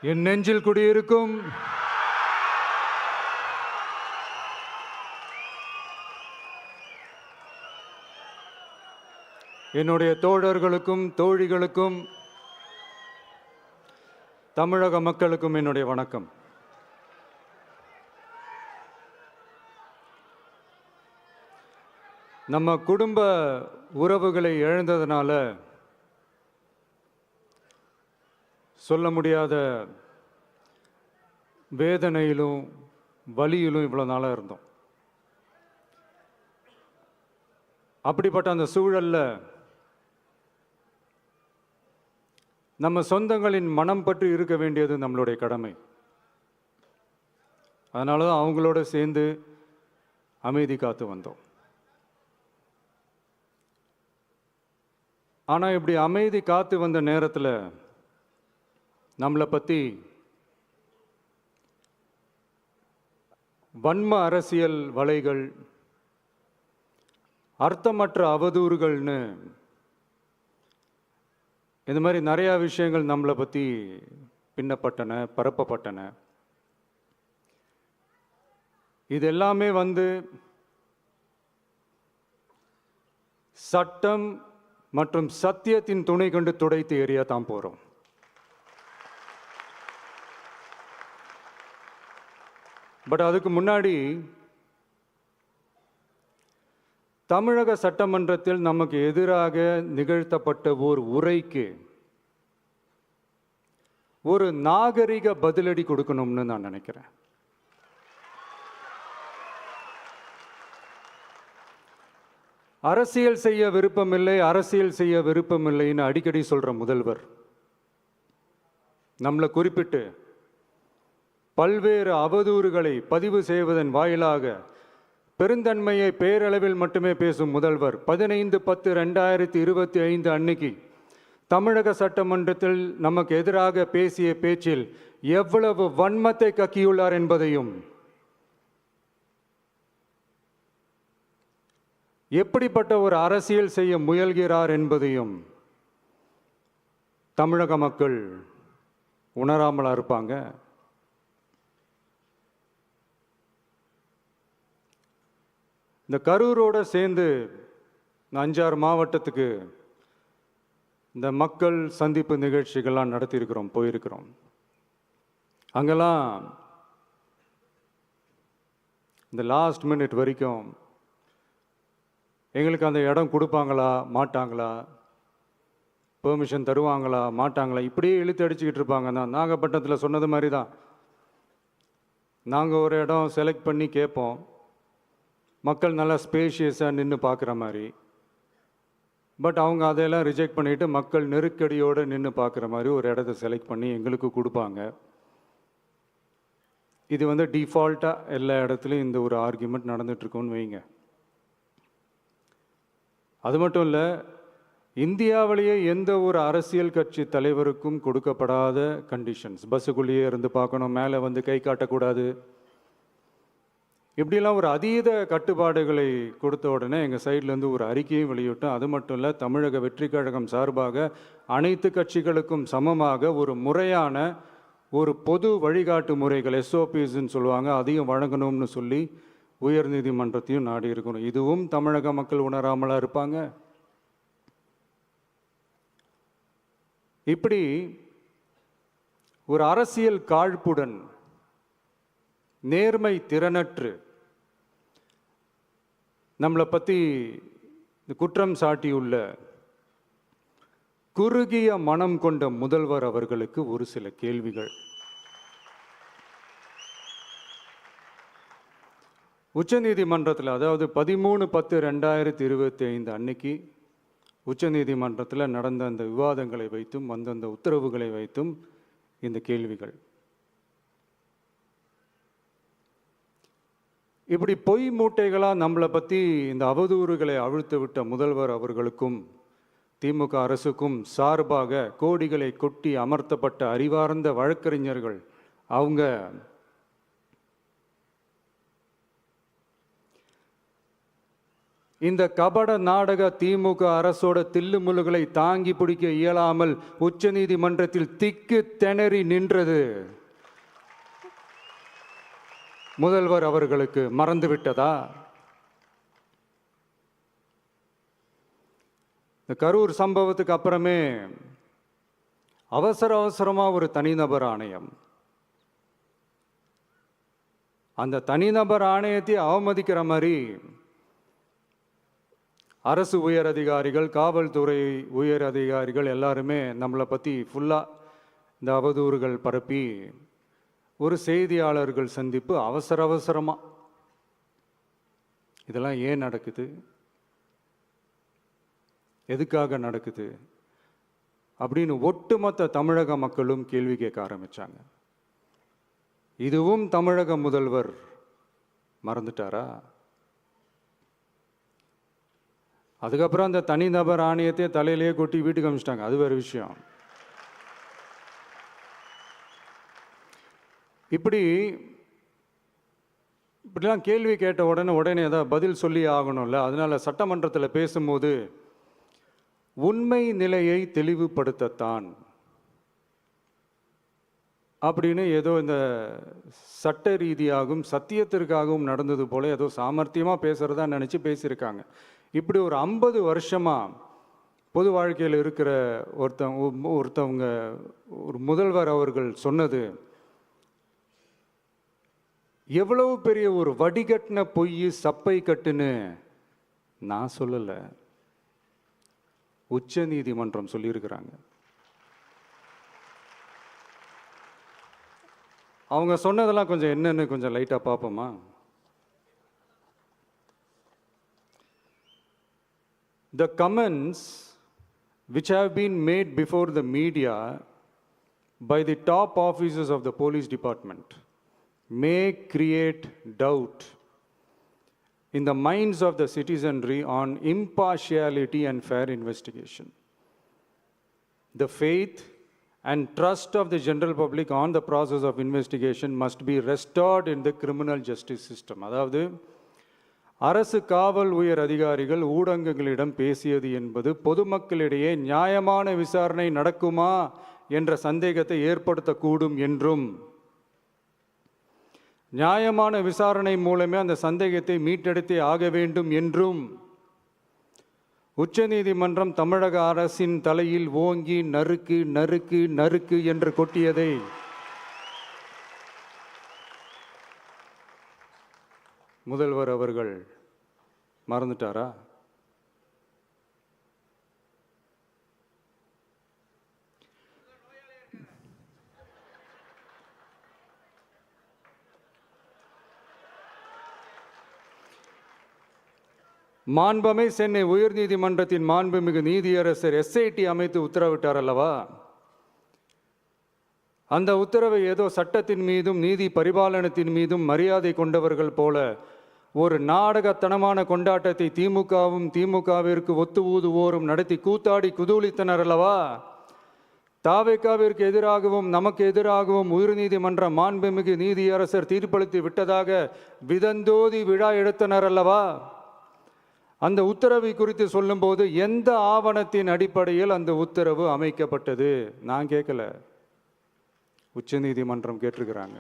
என் நெஞ்சில் குடியிருக்கும் என்னுடைய தோழர்களுக்கும் தோழிகளுக்கும் தமிழக மக்களுக்கும் என்னுடைய வணக்கம். நம்ம குடும்ப உறவுகளை இழந்ததுனால சொல்ல முடியாத வேதனையிலும் வலியிலும் இவ்வளோ நாளாக இருந்தோம். அப்படிப்பட்ட அந்த சூழல்ல நம்ம சொந்தங்களின் மனம் பற்றி இருக்க வேண்டியது நம்மளுடைய கடமை. அதனால தான் அவங்களோட சேர்ந்து அமைதி காத்து வந்தோம். ஆனால் இப்படி அமைதி காத்து வந்த நேரத்தில் நம்மளை பற்றி வன்ம அரசியல் வலைகள், அர்த்தமற்ற அவதூறுகள்னு இந்த மாதிரி நிறையா விஷயங்கள் நம்மளை பற்றி பின்னப்பட்டன, பரப்பப்பட்டன. இது எல்லாமே சட்டம் மற்றும் சத்தியத்தின் துணை கொண்டு துடைத்து எறிய தான் போகிறோம். பட் அதுக்கு முன்னாடி தமிழக சட்டமன்றத்தில் நமக்கு எதிராக நிகழ்த்தப்பட்ட ஓர் உரைக்கு ஒரு நாகரிக பதிலடி கொடுக்கணும்னு நான் நினைக்கிறேன். அரசியல் செய்ய விருப்பமில்லை, அரசியல் செய்ய விருப்பமில்லைன்னு அடிக்கடி சொல்ற முதல்வர் நம்மளை குறிப்பிட்டு பல்வேறு அவதூறுகளை பதிவு செய்வதன் வாயிலாக பெருந்தன்மையை பேரளவில் மட்டுமே பேசும் முதல்வர் 15/10/2025 அன்னைக்கு தமிழக சட்டமன்றத்தில் நமக்கு எதிராக பேசிய பேச்சில் எவ்வளவு வன்மத்தை கக்கியுள்ளார் என்பதையும், எப்படிப்பட்ட ஒரு அரசியல் செய்ய முயல்கிறார் என்பதையும் தமிழக மக்கள் உணராமலா இருப்பாங்க? இந்த கரூரோடு சேர்ந்து 5-6 மாவட்டத்துக்கு இந்த மக்கள் சந்திப்பு நிகழ்ச்சிகள்லாம் நடத்தியிருக்கிறோம், போயிருக்கிறோம். அங்கெல்லாம் இந்த லாஸ்ட் மினிட் வரைக்கும் எங்களுக்கு அந்த இடம் கொடுப்பாங்களா மாட்டாங்களா, பெர்மிஷன் தருவாங்களா மாட்டாங்களா, இப்படியே இழுத்து அடிச்சுக்கிட்டு இருப்பாங்க. தான் நாகப்பட்டினத்தில் சொன்னது மாதிரி தான். நாங்கள் ஒரு இடம் செலக்ட் பண்ணி கேட்போம், மக்கள் நல்லா ஸ்பேஷியஸாக நின்று பார்க்குற மாதிரி. பட் அவங்க அதையெல்லாம் ரிஜெக்ட் பண்ணிவிட்டு மக்கள் நெருக்கடியோடு நின்று பார்க்குற மாதிரி ஒரு இடத்த செலக்ட் பண்ணி எங்களுக்கு கொடுப்பாங்க. இது டிஃபால்ட்டாக எல்லா இடத்துலையும் இந்த ஒரு ஆர்கியூமெண்ட் நடந்துகிட்ருக்கோன்னு வைங்க. அது மட்டும் இல்லை, இந்தியாவிலேயே எந்த ஒரு அரசியல் கட்சி தலைவருக்கும் கொடுக்கப்படாத கண்டிஷன்ஸ். பஸ்ஸுக்குள்ளேயே இருந்து பார்க்கணும், மேலே கை காட்டக்கூடாது, இப்படிலாம் ஒரு அதீத கட்டுப்பாடுகளை கொடுத்த உடனே எங்கள் சைட்லேருந்து ஒரு அறிக்கையும் வெளியிட்டோம். அது மட்டும் இல்லை, தமிழக வெற்றி கழகம் சார்பாக அனைத்து கட்சிகளுக்கும் சமமாக ஒரு முறையான ஒரு பொது வழிகாட்டு முறைகள், SOPஸ்ன்னு சொல்லுவாங்க, அதையும் வழங்கணும்னு சொல்லி உயர்நீதிமன்றத்தையும் நாடி இருக்கணும். இதுவும் தமிழக மக்கள் உணராமலா இருப்பாங்க? இப்படி ஒரு அரசியல் காழ்ப்புடன், நேர்மை திறனற்று நம்மளை பற்றி குற்றம் சாட்டியுள்ள குறுகிய மனம் கொண்ட முதல்வர் அவர்களுக்கு ஒரு சில கேள்விகள். உச்சநீதிமன்றத்தில், அதாவது 13/10/2025 அன்னைக்கு உச்சநீதிமன்றத்தில் நடந்த அந்த விவாதங்களை வைத்தும் அந்த உத்தரவுகளை வைத்தும் இந்த கேள்விகள். இப்படி பொய் மூட்டைகளாக நம்மளை பற்றி இந்த அவதூறுகளை அவிழ்த்து விட்ட முதல்வர் அவர்களுக்கும் திமுக அரசுக்கும் சார்பாக கோடிகளை கொட்டி அமர்த்தப்பட்ட அறிவார்ந்த வழக்கறிஞர்கள் அவங்க இந்த கபட நாடக திமுக அரசோட தில்லுமுல்லுகளை தாங்கி பிடிக்க இயலாமல் உச்ச நீதிமன்றத்தில் திக்கு திணறி நின்றது முதல்வர் அவர்களுக்கு மறந்துவிட்டதா? இந்த கரூர் சம்பவத்துக்கு அப்புறமே அவசரமாக ஒரு தனிநபர் ஆணையம், அந்த தனிநபர் ஆணையத்தை அவமதிக்கிற மாதிரி அரசு உயர் அதிகாரிகள், காவல்துறை உயர் அதிகாரிகள் எல்லாருமே நம்மளை பற்றி ஃபுல்லாக இந்த அவதூறுகள் பரப்பி ஒரு செய்தியாளர்கள் சந்திப்பு அவசரமாக. இதெல்லாம் ஏன் நடக்குது? எதுக்காக நடக்குது அப்படின்னு ஒட்டுமொத்த தமிழக மக்களும் கேள்வி கேட்க ஆரம்பிச்சாங்க. இதுவும் தமிழக முதல்வர் மறந்துட்டாரா? அதுக்கப்புறம் அந்த தனிநபர் ஆணையத்தை தலையிலேயே கொட்டி வீட்டுக்கு அனுப்பிச்சிட்டாங்க. அது வேறு விஷயம். இப்படிலாம் கேள்வி கேட்ட உடனே ஏதாவது பதில் சொல்லி ஆகணும்ல. அதனால சட்டமன்றத்தில் பேசும்போது உண்மை நிலையை தெளிவுபடுத்தத்தான் அப்படின்னு ஏதோ இந்த சட்ட ரீதியாகவும் சத்தியத்திற்காகவும் நடந்தது போல ஏதோ சாமர்த்தியமாக பேசுகிறதா நினச்சி பேசியிருக்காங்க. இப்படி ஒரு 50 வருஷமாக பொது வாழ்க்கையில் இருக்கிற ஒருத்தவங்க ஒரு முதல்வர் அவர்கள் சொன்னது எவ்வளவு பெரிய ஒரு வடிகட்டின பொய், சப்பை கட்டுன்னு நான் சொல்லலை, உச்ச நீதிமன்றம் சொல்லியிருக்கிறாங்க. அவங்க சொன்னதெல்லாம் கொஞ்சம் என்னன்னு கொஞ்சம் லைட்டாக பார்ப்போமா? The comments which have been made before the media by the top officers of the police department may create doubt in the minds of the citizenry on impartiality and fair investigation. The faith and trust of the general public on the process of investigation must be restored in the criminal justice system. அதாவது அரசு காவல் உயர் அதிகாரிகள் ஊடகங்களிடம் பேசியது என்பது பொதுமக்களிடையே நியாயமான விசாரணை நடக்குமா என்ற சந்தேகத்தை ஏற்படுத்தக்கூடும் என்றும், நியாயமான விசாரணை மூலமே அந்த சந்தேகத்தை மீட்டெடுத்தே ஆக வேண்டும் என்றும் உச்சநீதிமன்றம் தமிழக அரசின் தலையில் ஓங்கி நறுக்கு நறுக்கு நறுக்கு என்று கொட்டியதை முதல்வர் அவர்கள் மறந்துட்டாரா? மாண்பமை சென்னை உயர்நீதிமன்றத்தின் மாண்புமிகு நீதியரசர் SIT அமைத்து உத்தரவிட்டார் அல்லவா? அந்த உத்தரவை ஏதோ சட்டத்தின் மீதும் நீதி பரிபாலனத்தின் மீதும் மரியாதை கொண்டவர்கள் போல ஒரு நாடகத்தனமான கொண்டாட்டத்தை திமுகவிற்கு ஒத்து ஊதுவோரும் நடத்தி கூத்தாடி குதூளித்தனர் அல்லவா? தாவேகாவிற்கு எதிராகவும் நமக்கு எதிராகவும் உயர்நீதிமன்ற மாண்புமிகு நீதியரசர் தீர்ப்பளித்து விட்டதாக விதந்தோதி விழா எடுத்தனர் அல்லவா? அந்த உத்தரவை குறித்து சொல்லும்போது எந்த ஆவணத்தின் அடிப்படையில் அந்த உத்தரவு அமைக்கப்பட்டது? நான் கேட்கல, உச்ச நீதிமன்றம் கேட்டிருக்கிறாங்க.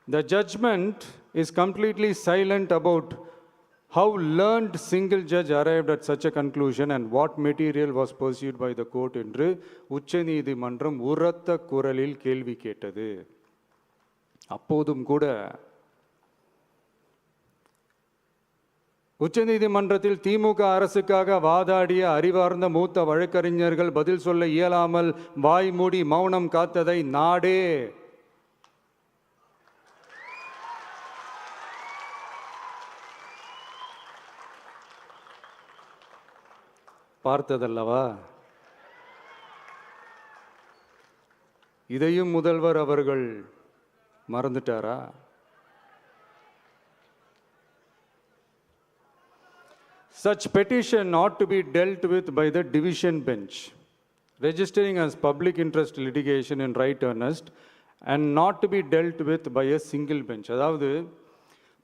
The judgment is completely silent about how learned single judge arrived at such a conclusion and what material was pursued by the court என்று உச்ச நீதிமன்றம் உரத்த குரலில் கேள்வி கேட்டது. அப்போதும் கூட உச்சநீதிமன்றத்தில் திமுக அரசுக்காக வாதாடிய அறிவார்ந்த மூத்த வழக்கறிஞர்கள் பதில் சொல்ல இயலாமல் வாய் மூடி மௌனம் காத்ததை நாடே பார்த்ததல்லவா? இதையும் முதல்வர் அவர்கள் மறந்துட்டாரா? Such petition ought to be dealt with by the division bench, registering as public interest litigation in right earnest and not to be dealt with by a single bench. அதாவது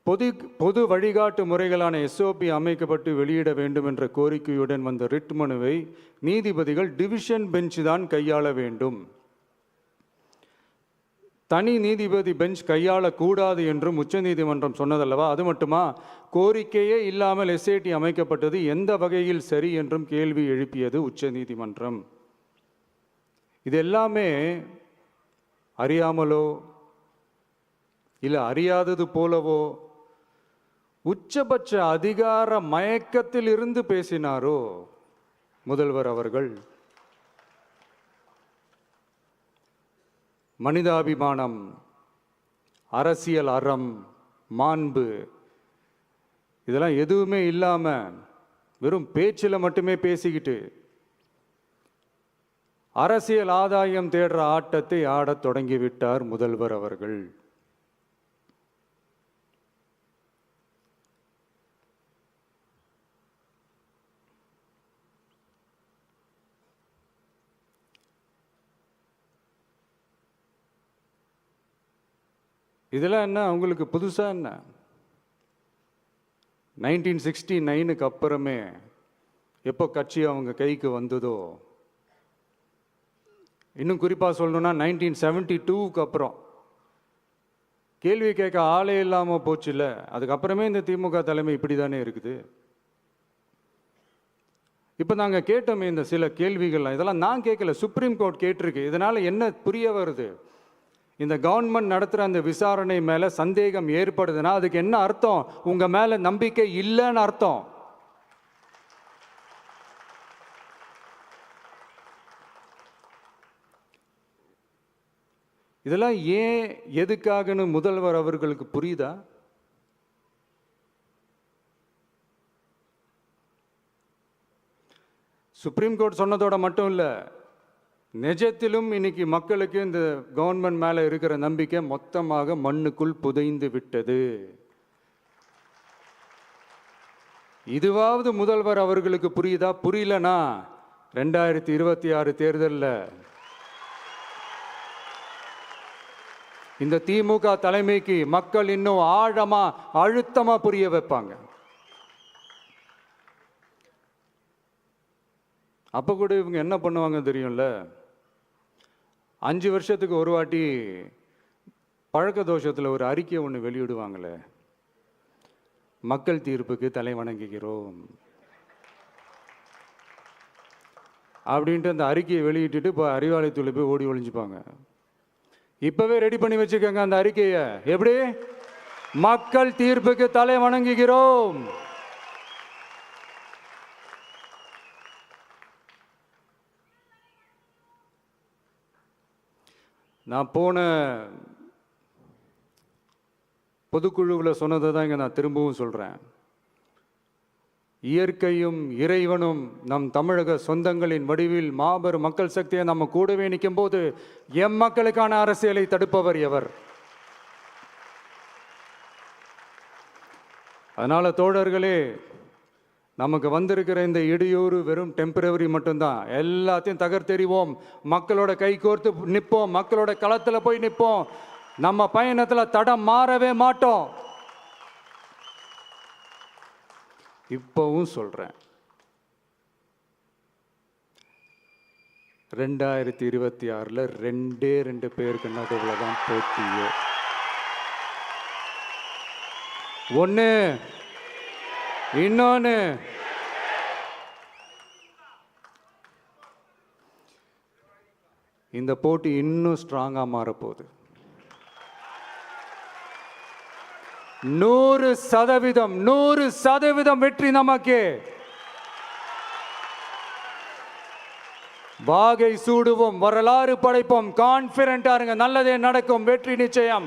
பொது வழிகாட்டு முறைகளான எஸ்ஓபி அமைக்கப்பட்டு வெளியிட வேண்டும் என்ற கோரிக்கையுடன் வந்த ரிட் மனுவை நீதிபதிகள் டிவிஷன் பெஞ்ச் தான் கையாள வேண்டும், தனி நீதிபதி பெஞ்ச் கையாளக்கூடாது என்றும் உச்சநீதிமன்றம் சொன்னதல்லவா? அது மட்டுமா, கோரிக்கையே இல்லாமல் எஸ்ஐடி அமைக்கப்பட்டது எந்த வகையில் சரி என்றும் கேள்வி எழுப்பியது உச்சநீதிமன்றம். இது எல்லாமே அறியாமலோ இல்லை அறியாதது போலவோ உச்சபட்ச அதிகார மயக்கத்தில் இருந்து பேசினாரோ முதல்வர் அவர்கள்? மனிதாபிமானம், அரசியல் அறம், மாண்பு இதெல்லாம் எதுவுமே இல்லாம வெறும் பேச்சில் மட்டுமே பேசிக்கிட்டு அரசியல் ஆதாயம் தேடுற ஆட்டத்தை ஆடத் தொடங்கிவிட்டார் முதல்வர் அவர்கள். இதெல்லாம் என்ன அவங்களுக்கு புதுசா? என்ன 1969க்கு அப்புறமே எப்போ கட்சி அவங்க கைக்கு வந்ததோ, இன்னும் குறிப்பாக சொல்லணும்னா 1972க்கு அப்புறம் கேள்வி கேட்க ஆளே இல்லாமல் போச்சு இல்லை? அதுக்கப்புறமே இந்த திமுக தலைமை இப்படி தானே இருக்குது. இப்போ நாங்கள் கேட்டோமே இந்த சில கேள்விகள்லாம், இதெல்லாம் நான் கேட்கல, சுப்ரீம் கோர்ட் கேட்டிருக்கு. இதனால் என்ன புரிய வருது? இந்த கவர்மெண்ட் நடத்துகிற அந்த விசாரணை மேலே சந்தேகம் ஏற்படுதுன்னா அதுக்கு என்ன அர்த்தம்? உங்கள் மேலே நம்பிக்கை இல்லைன்னு அர்த்தம். இதெல்லாம் ஏன் எதுக்காகன்னு முதல்வர் அவர்களுக்கு புரியுதா? சுப்ரீம் கோர்ட் சொன்னதோட மட்டும் இல்லை, நிஜத்திலும் இன்னைக்கு மக்களுக்கு இந்த கவர்மெண்ட் மேலே இருக்கிற நம்பிக்கை மொத்தமாக மண்ணுக்குள் புதைந்து விட்டது. இதுவாவது முதல்வர் அவர்களுக்கு புரியுதா? புரியலனா 2026 தேர்தலில் இந்த திமுக தலைமைக்கு மக்கள் இன்னும் ஆழமா அழுத்தமா புரிய வைப்பாங்க. அப்ப கூட இவங்க என்ன பண்ணுவாங்க தெரியும்ல? 5 வருஷத்துக்கு ஒரு வாட்டி பழக்க தோஷத்தில் ஒரு அறிக்கை ஒன்று வெளியிடுவாங்களே, மக்கள் தீர்ப்புக்கு தலை வணங்குகிறோம் அப்படின்ட்டு அந்த அறிக்கையை வெளியிட்டுட்டு இப்போ அறிவாலயத்துல போய் ஓடி ஒளிஞ்சுப்பாங்க. இப்பவே ரெடி பண்ணி வச்சுக்கோங்க அந்த அறிக்கையை. எப்படி? மக்கள் தீர்ப்புக்கு தலை வணங்குகிறோம். நான் போன பொதுக்குழுவில் சொன்னதை தான் இங்கே நான் திரும்பவும் சொல்கிறேன். இயற்கையும் இறைவனும் நம் தமிழக சொந்தங்களின் வடிவில் மாபெரும் மக்கள் சக்தியை நம்ம கூடவே நிற்கும் போது எம் மக்களுக்கான அரசியலை தடுப்பவர் எவர்? அதனால தோழர்களே, நமக்கு வந்திருக்கிற இந்த இடையூறு வெறும் டெம்பரவரி மட்டும்தான். எல்லாத்தையும் தகர்த்தெறிவோம், மக்களோட கை கோர்த்து நிற்போம், மக்களோட களத்தில் போய் நிற்போம். நம்ம பயணத்தில் தடம் மாறவே மாட்டோம். இப்பவும் சொல்றேன், 2026ல் 2 பேருக்கு நடுவில் தான் போட்டியே. ஒன்று, இன்னொன்று இந்த போட்டி இன்னும் ஸ்ட்ராங்காக மாறப்போகுது. 100% வெற்றி நமக்கு. வாகை சூடுவோம், வரலாறு படைப்போம், கான்பிடென்டா இருங்க, நல்லதே நடக்கும், வெற்றி நிச்சயம்.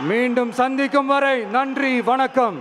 மீண்டும் சந்திக்கும் வரை நன்றி, வணக்கம்.